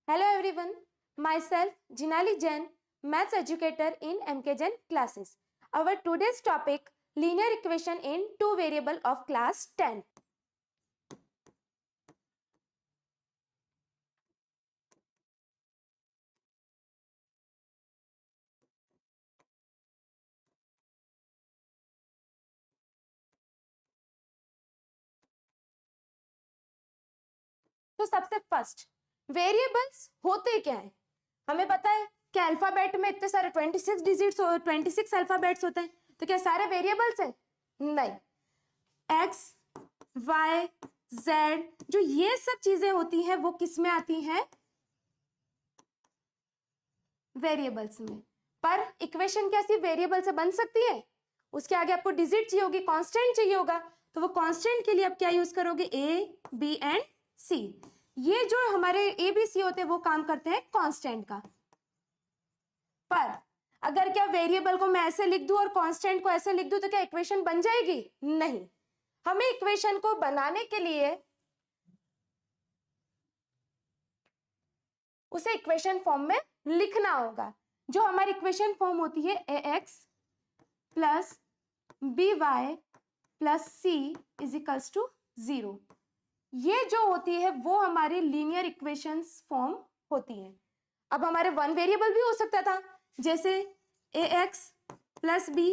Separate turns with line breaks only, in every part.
Hello everyone, myself Jinali Jain, Maths educator in MK Jain classes. Our today's topic, linear equation in two variable of class 10. तो सबसे first variables होते क्या है, हमें पता है कि अल्फाबेट में इतने सारे 26 डिजिट्स 26 अल्फाबेट्स होते हैं, तो क्या सारे वेरिएबल्स हैं? नहीं, एक्स वाई जेड जो ये सब चीजें होती हैं वो किस में आती हैं? वेरिएबल्स में। पर इक्वेशन कैसी वेरिएबल से बन सकती है? उसके आगे आपको डिजिट चाहिए होगी, कांस्टेंट चाहिए होगा, तो वो कांस्टेंट के लिए आप क्या यूज करोगे? ए बी एंड सी। ये जो हमारे ए बी सी होते हैं वो काम करते हैं कांस्टेंट का। पर अगर क्या वेरिएबल को मैं ऐसे लिख दूं और कांस्टेंट को ऐसे लिख दूं तो क्या इक्वेशन बन जाएगी? नहीं, हमें इक्वेशन को बनाने के लिए उसे इक्वेशन फॉर्म में लिखना होगा। जो हमारी इक्वेशन फॉर्म होती है a x plus b y plus c is equals to 0, ये जो होती है वो हमारी लीनियर इक्वेशंस फॉर्म होती है। अब हमारे वन वेरिएबल भी हो सकता था, जैसे a x plus b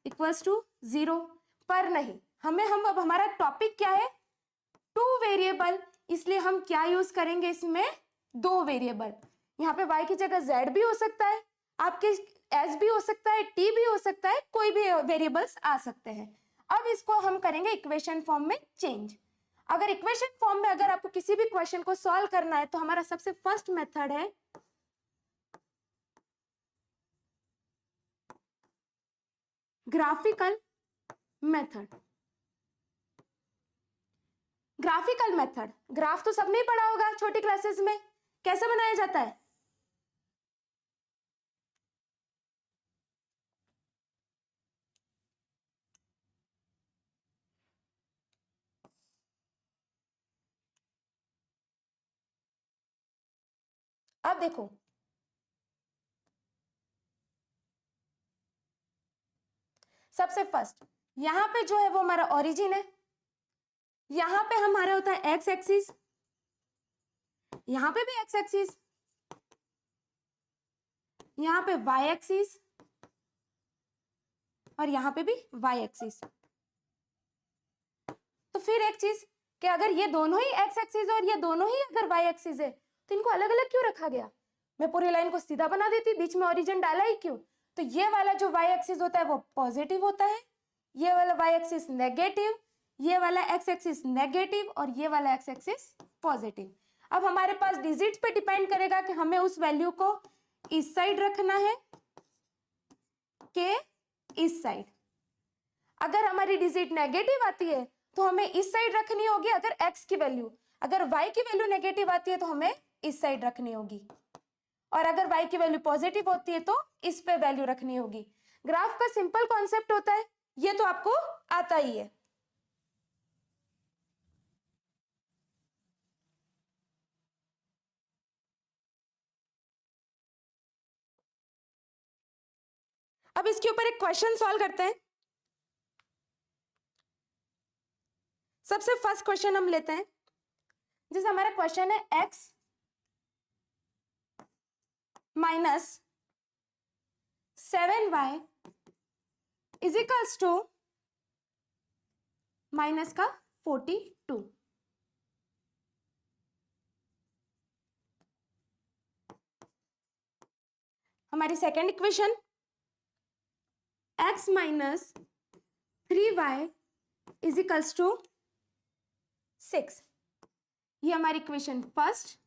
equals to 0, पर नहीं, हम अब हमारा टॉपिक क्या है? टू वेरिएबल, इसलिए हम क्या यूज करेंगे इसमें? दो वेरिएबल। यहाँ पे y की जगह z भी हो सकता है, आपके s भी हो सकता है, t भी हो सकता है, कोई भी वेरिएबल्स आ सकते हैं। अब इसको हम करेंगे इक्वेशन फॉर्म में चेंज। अगर इक्वेशन फॉर्म में अगर आपको किसी भी क्वेश्चन को सॉल्व करना है तो हमारा सबसे फर्स्ट मेथड है graphical method. Graphical method, graph तो सबने ही पढ़ा होगा छोटी क्लासेस में, कैसे बनाया जाता है? अब देखो, सबसे फर्स्ट यहां पे जो है वो हमारा ओरिजिन है, यहां पे हमारा होता है एक्स एक्सिस, यहां पे भी एक्स एक्सिस, यहां पे वाई एक्सिस और यहां पे भी वाई एक्सिस। तो फिर एक चीज कि अगर ये दोनों ही एक्स एक्सिस और ये दोनों ही अगर वाई एक्सिस है तो इनको अलग अलग क्यों रखा गया? मैं पूरी लाइन को सीधा बना देती, बीच में ओरिजिन डाला ही क्यों? तो ये वाला जो वाई एक्सिस होता है वो पॉजिटिव होता है, ये वाला वाई एक्सिस नेगेटिव, ये वाला एक्स एक्सिस नेगेटिव और ये वाला एक्स एक्सिस पॉजिटिव। अब हमारे पास डिजिट्स पे डिपेंड करेगा कि हमें उस वैल्यू को इस साइड रखना है कि इस साइड। अगर हमारी डिजिट नेगेटिव आती है तो हमें इस साइड रखनी होगी, अगर x की वैल्यू, अगर y की वैल्यू नेगेटिव आती है तो हमें इस साइड रखनी होगी, और अगर y की वैल्यू पॉजिटिव होती है तो इस पे वैल्यू रखनी होगी। ग्राफ का सिंपल कॉन्सेप्ट होता है, ये तो आपको आता ही है। अब इसके ऊपर एक क्वेश्चन सॉल्व करते हैं। सबसे फर्स्ट क्वेश्चन हम लेते हैं, जैसे हमारा क्वेश्चन है x minus 7y is equals to minus का 42। हमारी second equation x minus 3y is equals to 6, ये हमारी इक्वेशन फर्स्ट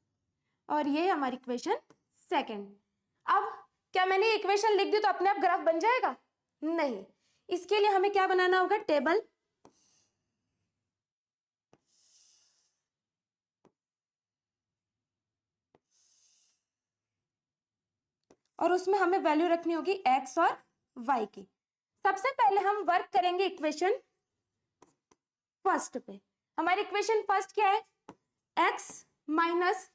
और ये हमारी इक्वेशन सेकेंड। अब क्या मैंने इक्वेशन लिख दी तो अपने आप ग्राफ बन जाएगा? नहीं, इसके लिए हमें क्या बनाना होगा? टेबल। और उसमें हमें वैल्यू रखनी होगी x और y की। सबसे पहले हम वर्क करेंगे इक्वेशन फर्स्ट पे। हमारी इक्वेशन फर्स्ट क्या है? x minus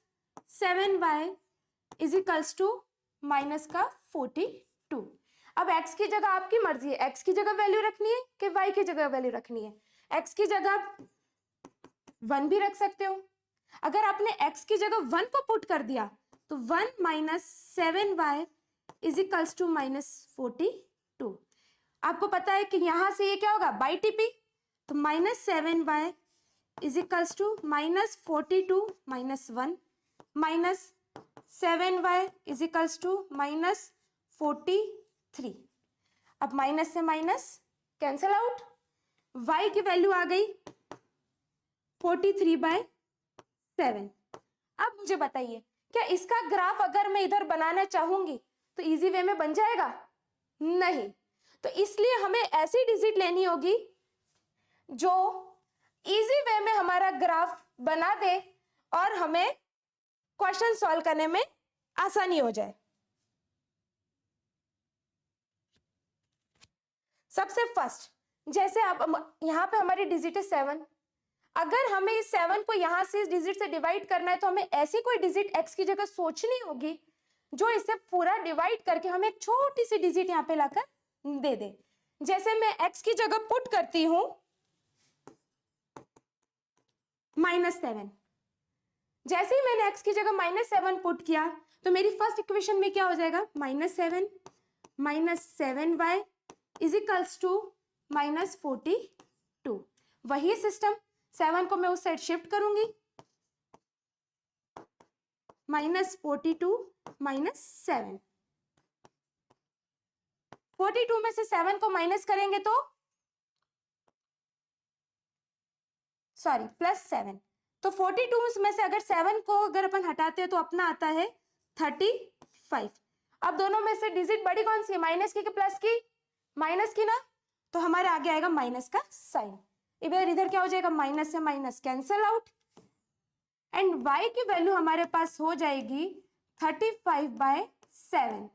7y is equals to minus का 42। अब x की जगह आपकी मर्जी है, x की जगह वैल्यू रखनी है कि y की जगह वैल्यू रखनी है। x की जगह 1 भी रख सकते हो। अगर आपने x की जगह 1 को पुट कर दिया तो 1 minus 7y is equals to minus 42। आपको पता है कि यहां से ये क्या होगा, बाई टीपी, तो minus 7y is equals to minus 42 minus 1 minus 7y is equals to minus 43। अब माइनस से माइनस कैंसल आउट, y की वैल्यू आ गई 43/7। अब मुझे बताइए, क्या इसका ग्राफ अगर मैं इधर बनाना चाहूंगी तो इजी वे में बन जाएगा? नहीं। तो इसलिए हमें ऐसी डिजिट लेनी होगी जो इजी वे में हमारा ग्राफ बना दे और हमें क्वेश्चन सॉल्व करने में आसानी हो जाए। सबसे फर्स्ट, जैसे आप यहां पे हमारी डिजिट है 7, अगर हमें इस 7 को यहां से इस डिजिट से डिवाइड करना है तो हमें ऐसी कोई डिजिट x की जगह सोचनी होगी जो इसे पूरा डिवाइड करके हमें एक छोटी सी डिजिट यहां पे लाकर दे दे। जैसे मैं x की जगह पुट करती हूं -7, जैसे ही मैंने x की जगह -7 पुट किया तो मेरी फर्स्ट इक्वेशन में क्या हो जाएगा, -7 minus 7y is equals to -42। वही सिस्टम, 7 को मैं उस साइड शिफ्ट करूंगी, -42 -7, 42 में से 7 को माइनस करेंगे तो सॉरी +7, तो 42 में से अगर 7 को अगर अपन हटाते हैं तो अपना आता है 35। अब दोनों में से डिजिट बड़ी कौन सी है, माइनस की प्लस की? माइनस की ना, तो हमारे आगे आएगा माइनस का साइन। इधर क्या हो जाएगा, माइनस से minus cancel out, and y की वैल्यू हमारे पास हो जाएगी 35/7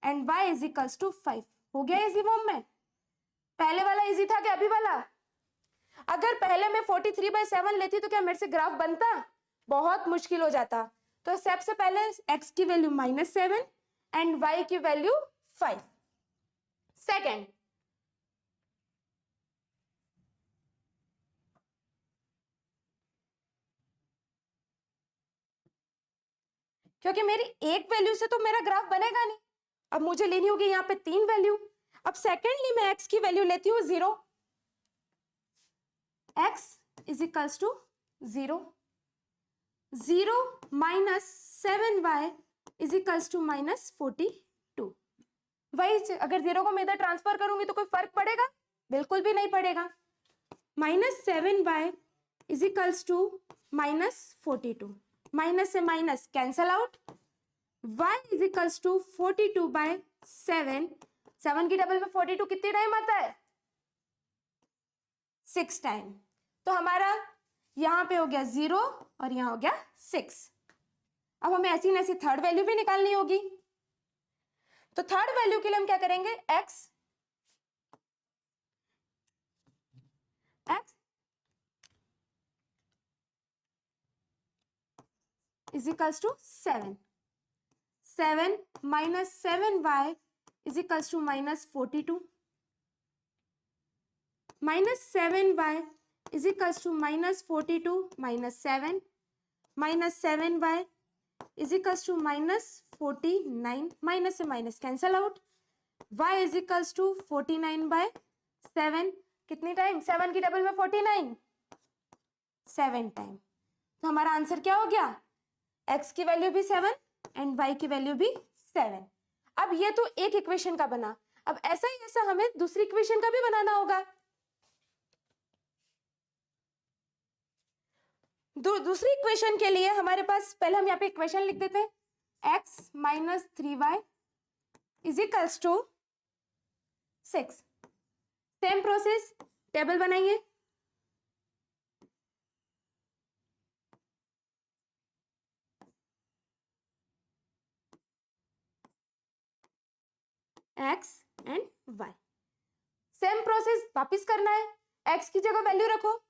and y is equals to 5। हो गया इजी फॉर्म में? पहले वाला इजी था कि अभी वाला? अगर पहले मैं 43/7 लेती तो क्या मेरे से ग्राफ बनता? बहुत मुश्किल हो जाता। तो सबसे पहले x की वैल्यू -7 एंड y की वैल्यू 5। सेकेंड, क्योंकि मेरी एक वैल्यू से तो मेरा ग्राफ बनेगा नहीं, अब मुझे लेनी होगी यहाँ पे 3 वैल्यू। अब सेकेंडली मैं x की वैल्यू लेती हूँ 0, x is equals to 0, 0 minus 7y is equals to -42। वही अगर 0 को मैं इधर ट्रांसफर करूंगी तो कोई फर्क पड़ेगा? बिल्कुल भी नहीं पड़ेगा। -7y is equals to -42, minus से minus cancel out, y is equals to 42/7। 7 की डबल में 42 कितने टाइम आता है? 6 टाइम। तो हमारा यहां पे हो गया 0 और यहां हो गया 6। अब हमें ऐसी न ऐसी थर्ड वैल्यू भी निकालनी होगी, तो थर्ड वैल्यू के लिए हम क्या करेंगे, x is equals to 7, 7 minus 7y is equals to -42, -7y is equals to -42 -7 -7y is equals to -49, minus से minus cancel out, y is equals to 49/7। कितनी टाइम? 7 की डबल में 49, 7 टाइम। तो हमारा आंसर क्या हो गया, x की वैल्यू भी 7 एंड y की वैल्यू भी 7। अब ये तो एक इक्वेशन का बना, अब ऐसा ही ऐसा हमें दूसरी इक्वेशन का भी बनाना होगा। दूसरी इक्वेशन के लिए हमारे पास पहले हम यहाँ पे इक्वेशन लिख देते हैं, x minus 3y is equals to 6। Same process, table बनाइए, x and y। Same process वापिस करना है, x की जगह वैल्यू रखो,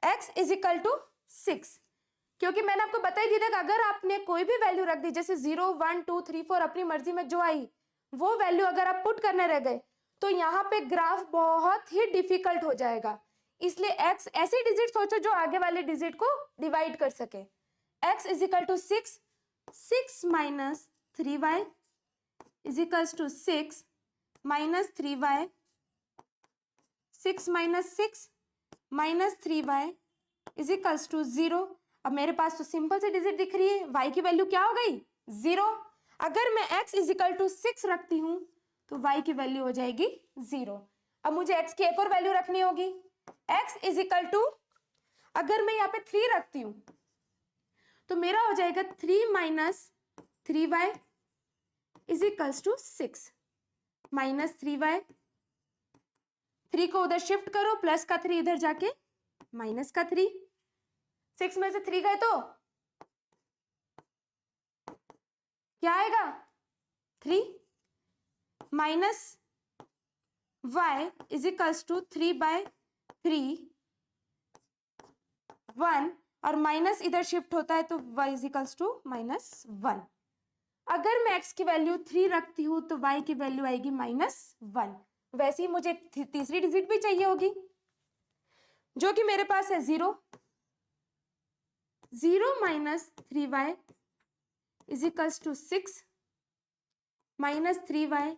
x इज इक्वल टू 6, क्योंकि मैंने आपको बता ही दिया था कि अगर आपने कोई भी वैल्यू रख दी, जैसे 0 1 2 3 4 अपनी मर्जी में जो आई वो वैल्यू अगर आप पुट करने रह गए तो यहाँ पे ग्राफ बहुत ही डिफिकल्ट हो जाएगा। इसलिए x ऐसी डिजिट सोचो जो आगे वाले डिजिट को डिवाइड कर सके। x is equal to 6, 6 minus 3y is equals to 6 minus 3y, 6 minus 6 minus 3y is equals to 0। अब मेरे पास तो सिंपल सी डिजिट दिख रही है, y की वैल्यू क्या हो गई 0। अगर मैं x इज इक्वल टू 6 रखती हूं तो y की वैल्यू हो जाएगी 0। अब मुझे x की एक और वैल्यू रखनी होगी, x इज इक्वल टू, अगर मैं यहाँ पे 3 रखती हूं तो मेरा हो जाएगा 3 minus 3y is equals to 6 minus 3y, 3 को उधर शिफ्ट करो, प्लस का 3 इधर जाके माइनस का 3, 6 में से 3 गए तो क्या आएगा 3 minus y is equals to 3/3 1, और माइनस इधर शिफ्ट होता है तो y इज इक्वल्स टू -1। अगर मैं x की वैल्यू 3 रखती हूं तो y की वैल्यू आएगी -1। वैसे ही मुझे तीसरी डिजिट भी चाहिए होगी जो कि मेरे पास है 0, 0 minus 3y is equals to 6 minus 3y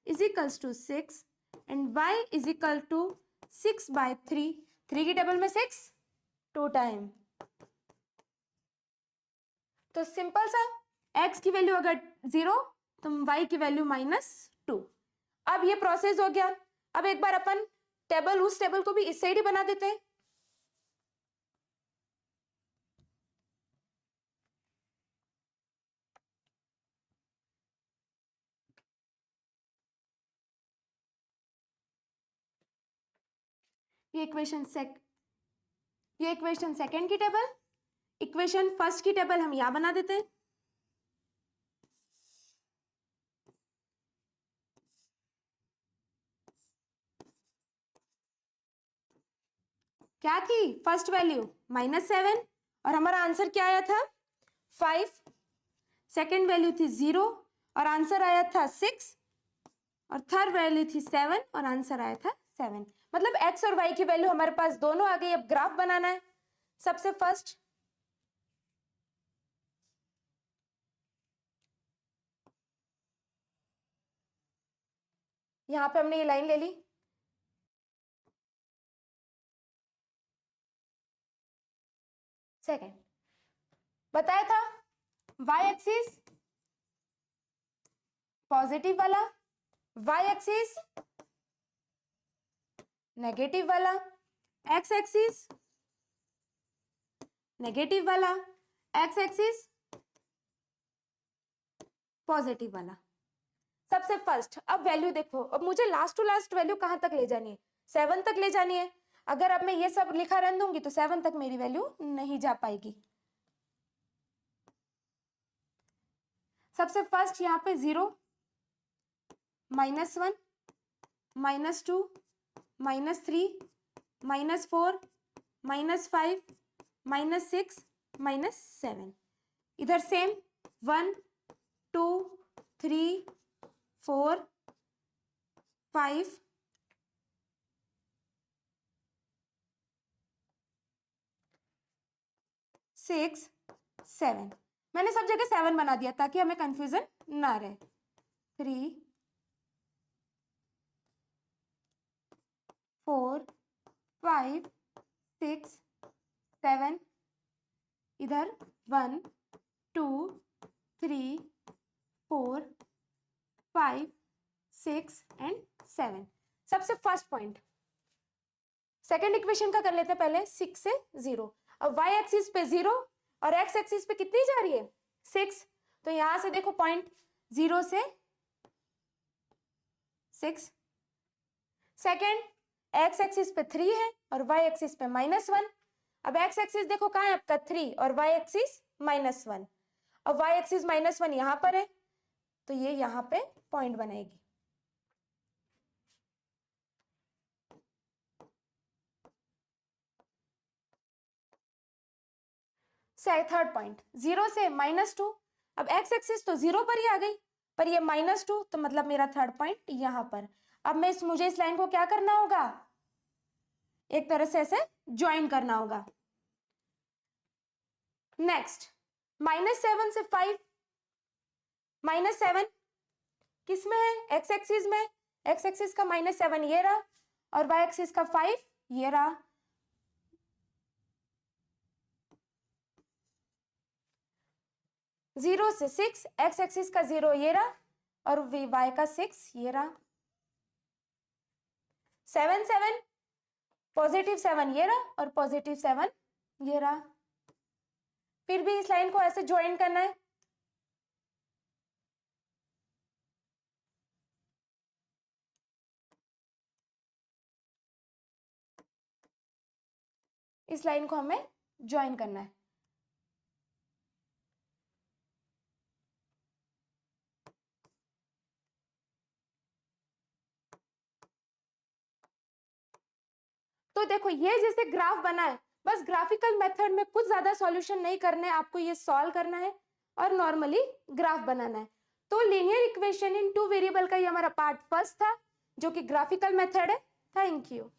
is equals to 6 and y is equal to 6/3। 3 की टेबल में 6 2 टाइम, तो सिंपल सा x की वैल्यू अगर 0 तो y की वैल्यू -2। अब ये प्रोसेस हो गया। अब एक बार अपन टेबल, उस टेबल को भी इस साइड ही बना देते हैं। ये इक्वेशन सेकंड की टेबल, इक्वेशन फर्स्ट की टेबल हम यहां बना देते हैं। क्या थी फर्स्ट वैल्यू -7 और हमारा आंसर क्या आया था 5। सेकंड वैल्यू थी 0 और आंसर आया था 6, और थर्ड वैल्यू थी 7 और आंसर आया था 7। मतलब x और y की वैल्यू हमारे पास दोनों आ गई। अब ग्राफ बनाना है। सबसे फर्स्ट यहां पे हमने ये लाइन ले ली, सेकंड बताया था y एक्सिस पॉजिटिव वाला, y एक्सिस नेगेटिव वाला, x एक्सिस नेगेटिव वाला, x एक्सिस पॉजिटिव वाला। सबसे फर्स्ट अब वैल्यू देखो, अब मुझे लास्ट टू लास्ट वैल्यू कहां तक ले जानी है 7 तक ले जानी है। अगर अब मैं ये सब लिखा रहने दूंगी तो 7 तक मेरी वैल्यू नहीं जा पाएगी। सबसे फर्स्ट यहाँ पे 0 -1 -2 -3 -4 -5 -6 -7, इधर सेम 1 2 3 4 5 6 7। मैंने सब जगह 7 बना दिया ताकि हमें कंफ्यूजन ना रहे। 3 4 5 6 7, इधर 1 2 3 4 5 6 एंड 7। सबसे फर्स्ट पॉइंट सेकेंड इक्वेशन का कर लेते हैं पहले, 6 से 0। अब y एक्सिस पे 0 और x एक्सिस पे कितनी जा रही है 6, तो यहां से देखो पॉइंट 0 से 6। सेकेंड x एक्सिस पे 3 है और y एक्सिस पे -1। अब x एक्सिस देखो कहां है आपका 3 और y एक्सिस -1। अब y एक्सिस -1 यहां पर है तो ये यहां पे पॉइंट बनाएगी। थर्ड पॉइंट 0 से -2, अब एक्स एक्सिस तो 0 पर ही आ गई, पर ये -2, तो मतलब मेरा थर्ड पॉइंट यहां पर। अब मुझे इस लाइन को क्या करना होगा, एक तरह से ऐसे ज्वाइन करना होगा। नेक्स्ट -7 से 5, -7 किस में है, एक्स एक्सिस में, एक्स एक्सिस का -7 ये रहा, और वाई एक्सिस का 5 ये रहा। जीरो से 6, एक्स एक्सिस का 0 ये रहा, और वाई का 6 ये रहा। 7 7, +7 ये रहा, और +7 ये रहा। फिर भी इस लाइन को ऐसे ज्वाइन करना है। इस लाइन को हमें ज्वाइन करना है। तो देखो ये जैसे ग्राफ बना है, बस ग्राफिकल मेथड में कुछ ज्यादा सॉल्यूशन नहीं करना है, आपको ये सॉल्व करना है और नॉर्मली ग्राफ बनाना है। तो लीनियर इक्वेशन इन 2 वेरिएबल का ये हमारा पार्ट फर्स्ट था, जो कि ग्राफिकल मेथड है। Thank you.